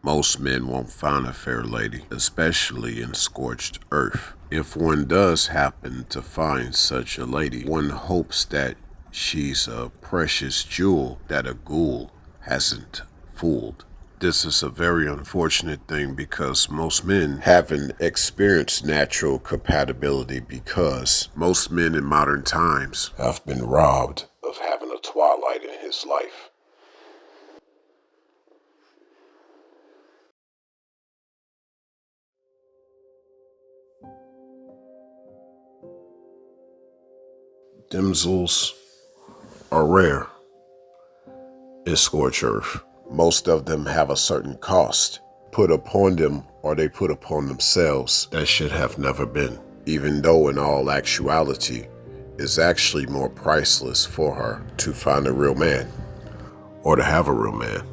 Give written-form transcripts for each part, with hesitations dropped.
Most men won't find a fair lady, especially in scorched earth. If one does happen to find such a lady, one hopes that she's a precious jewel that a ghoul hasn't fooled. This is a very unfortunate thing because most men haven't experienced natural compatibility because most men in modern times have been robbed of having a twilight in his life. Damsels are rare in scorched earth. Most of them have a certain cost put upon them or they put upon themselves that should have never been, even though in all actuality it's actually more priceless for her to find a real man or to have a real man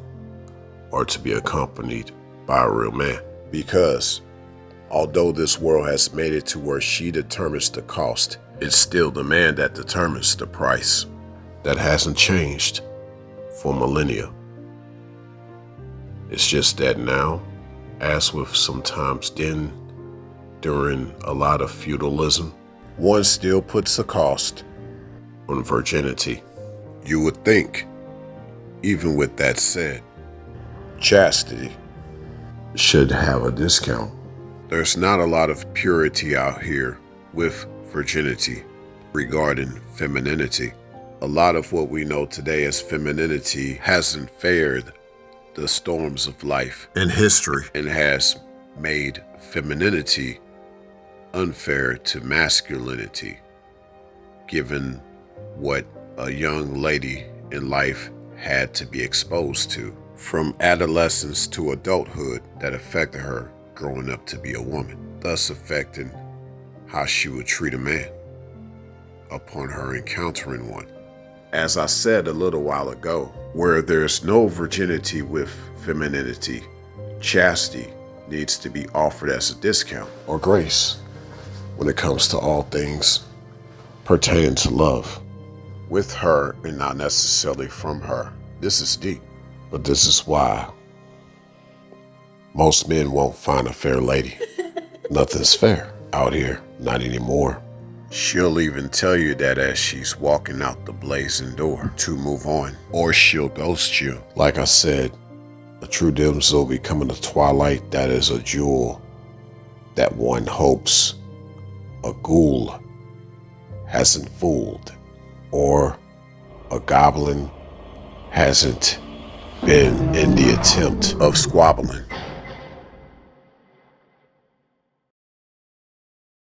or to be accompanied by a real man. Because although this world has made it to where she determines the cost, it's still the man that determines the price. That hasn't changed for millennia. It's just that now, as with sometimes then during a lot of feudalism, one still puts a cost on virginity. You would think, even with that said, chastity should have a discount. There's not a lot of purity out here with virginity regarding femininity. A lot of what we know today as femininity hasn't fared the storms of life and history and has made femininity unfair to masculinity, given what a young lady in life had to be exposed to from adolescence to adulthood that affected her growing up to be a woman, thus affecting how she would treat a man upon her encountering one. As I said a little while ago, where there's no virginity with femininity, chastity needs to be offered as a discount or grace when it comes to all things pertaining to love, with her and not necessarily from her. This is deep, but this is why most men won't find a fair lady. Nothing's fair out here, not anymore. She'll even tell you that as she's walking out the blazing door to move on, or she'll ghost you. Like I said, a true damsel becoming a twilight that is a jewel that one hopes a ghoul hasn't fooled, or a goblin hasn't been in the attempt of squabbling.